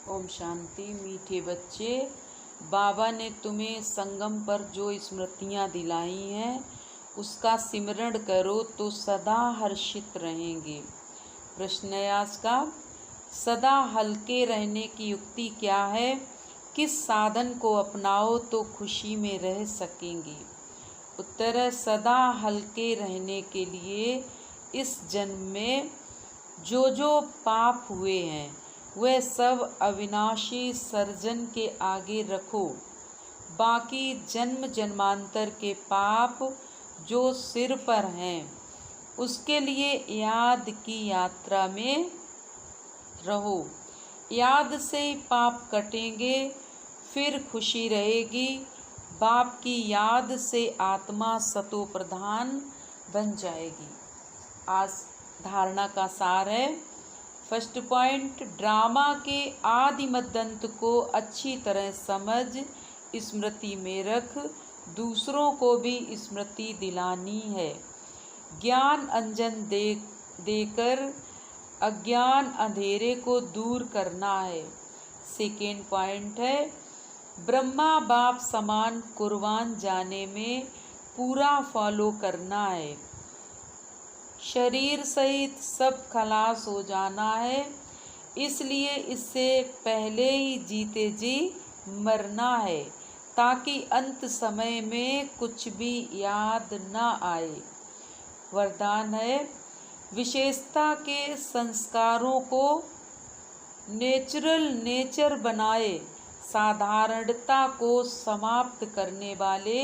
ओम शांति। मीठे बच्चे, बाबा ने तुम्हें संगम पर जो स्मृतियाँ दिलाई हैं उसका सिमरण करो तो सदा हर्षित रहेंगे। प्रश्नयास का सदा हल्के रहने की युक्ति क्या है? किस साधन को अपनाओ तो खुशी में रह सकेंगे? उत्तर है सदा हल्के रहने के लिए इस जन्म में जो पाप हुए हैं वह सब अविनाशी सर्जन के आगे रखो। बाकी जन्म जन्मांतर के पाप जो सिर पर हैं उसके लिए याद की यात्रा में रहो। याद से ही पाप कटेंगे, फिर खुशी रहेगी। बाप की याद से आत्मा सतो प्रधान बन जाएगी। आज धारणा का सार है। फर्स्ट पॉइंट, ड्रामा के आदि मद्दंत को अच्छी तरह समझ स्मृति में रख, दूसरों को भी स्मृति दिलानी है। ज्ञान अंजन देकर अज्ञान अंधेरे को दूर करना है। सेकेंड पॉइंट है ब्रह्मा बाप समान कुर्बान जाने में पूरा फॉलो करना है। शरीर सहित सब खलास हो जाना है, इसलिए इससे पहले ही जीते जी मरना है ताकि अंत समय में कुछ भी याद न आए। वरदान है विशेषता के संस्कारों को नेचुरल नेचर बनाए, साधारणता को समाप्त करने वाले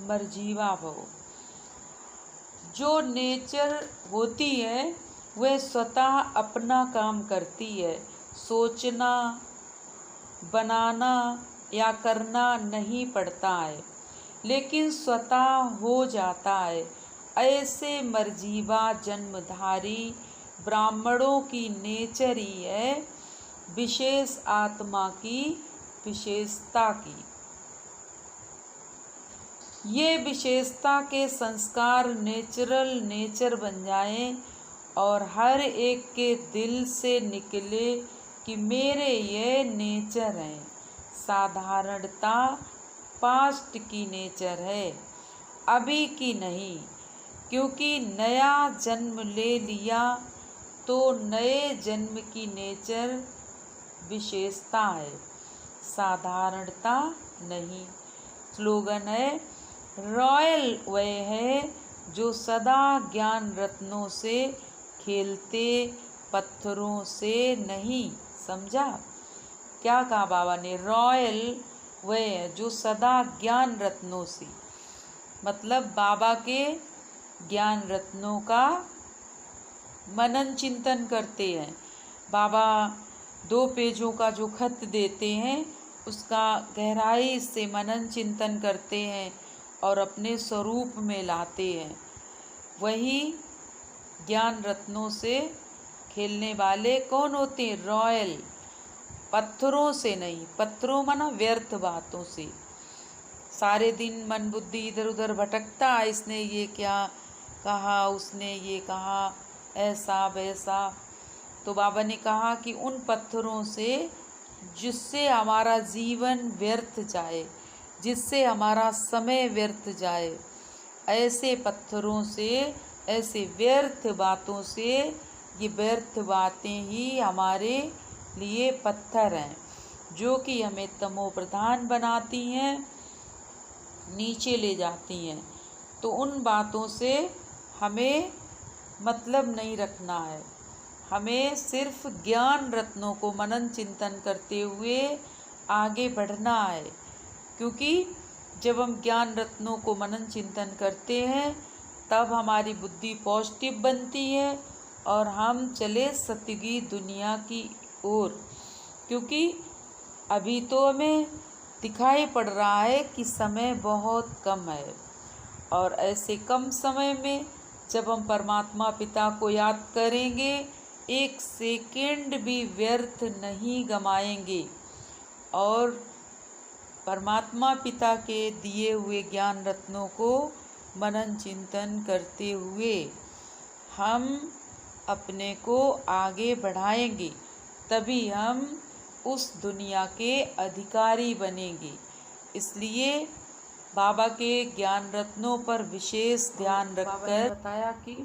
मर्जीवा भव। जो नेचर होती है वह स्वतः अपना काम करती है, सोचना बनाना या करना नहीं पड़ता है, लेकिन स्वतः हो जाता है। ऐसे मर्जीवा जन्मधारी ब्राह्मणों की नेचर ही है विशेष आत्मा की विशेषता की। ये विशेषता के संस्कार नेचुरल नेचर बन जाएं और हर एक के दिल से निकले कि मेरे ये नेचर है। साधारणता पास्ट की नेचर है, अभी की नहीं, क्योंकि नया जन्म ले लिया तो नए जन्म की नेचर विशेषता है, साधारणता नहीं। स्लोगन है रॉयल वह है जो सदा ज्ञान रत्नों से खेलते, पत्थरों से नहीं। समझा क्या कहा बाबा ने? रॉयल वह है जो सदा ज्ञान रत्नों से, मतलब बाबा के ज्ञान रत्नों का मनन चिंतन करते हैं। बाबा 2 पेजों का जो खत देते हैं उसका गहराई से मनन चिंतन करते हैं और अपने स्वरूप में लाते हैं। वही ज्ञान रत्नों से खेलने वाले कौन होते हैं? रॉयल। पत्थरों से नहीं, पत्थरों माना व्यर्थ बातों से। सारे दिन मन बुद्धि इधर उधर भटकता, इसने ये क्या कहा, उसने ये कहा, ऐसा वैसा। तो बाबा ने कहा कि उन पत्थरों से जिससे हमारा जीवन व्यर्थ जाए, जिससे हमारा समय व्यर्थ जाए, ऐसे पत्थरों से, ऐसे व्यर्थ बातों से, ये व्यर्थ बातें ही हमारे लिए पत्थर हैं जो कि हमें तमो प्रधान बनाती हैं, नीचे ले जाती हैं। तो उन बातों से हमें मतलब नहीं रखना है। हमें सिर्फ ज्ञान रत्नों को मनन चिंतन करते हुए आगे बढ़ना है, क्योंकि जब हम ज्ञान रत्नों को मनन चिंतन करते हैं तब हमारी बुद्धि पॉजिटिव बनती है और हम चले सतयुगी दुनिया की ओर। क्योंकि अभी तो हमें दिखाई पड़ रहा है कि समय बहुत कम है, और ऐसे कम समय में जब हम परमात्मा पिता को याद करेंगे, 1 सेकेंड भी व्यर्थ नहीं गमाएंगे और परमात्मा पिता के दिए हुए ज्ञान रत्नों को मनन चिंतन करते हुए हम अपने को आगे बढ़ाएंगे। तभी हम उस दुनिया के अधिकारी बनेंगे। इसलिए बाबा के ज्ञान रत्नों पर विशेष ध्यान रखकर बताया कि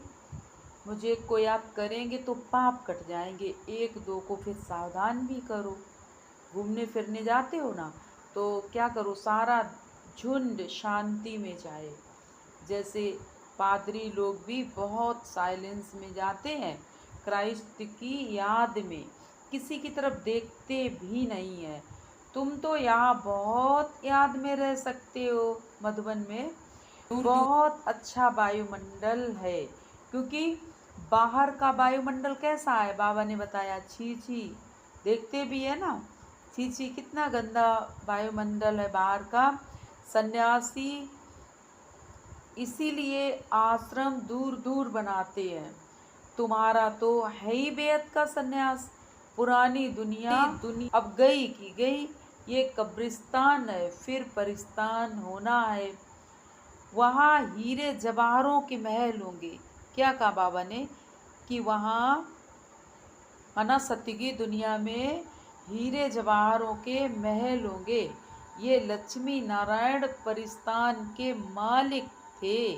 मुझे को याद करेंगे तो पाप कट जाएंगे। एक दो को फिर सावधान भी करो। घूमने फिरने जाते हो ना, तो क्या करो, सारा झुंड शांति में जाए। जैसे पादरी लोग भी बहुत साइलेंस में जाते हैं, क्राइस्ट की याद में, किसी की तरफ देखते भी नहीं है। तुम तो यहाँ बहुत याद में रह सकते हो। मधुबन में बहुत अच्छा वायुमंडल है, क्योंकि बाहर का वायुमंडल कैसा है बाबा ने बताया, छी छी, देखते भी है ना, छी छी, कितना गंदा वायुमंडल है बाहर का। सन्यासी इसीलिए आश्रम दूर दूर बनाते हैं। तुम्हारा तो है ही बेहद का सन्यास। पुरानी दुनिया अब गई की गई, ये कब्रिस्तान है, फिर परिस्तान होना है। वहाँ हीरे जवाहरों के महल होंगे। क्या कहा बाबा ने कि वहाँ मना सत्य की दुनिया में हीरे जवाहरों के महल होंगे। ये लक्ष्मी नारायण परिस्तान के मालिक थे।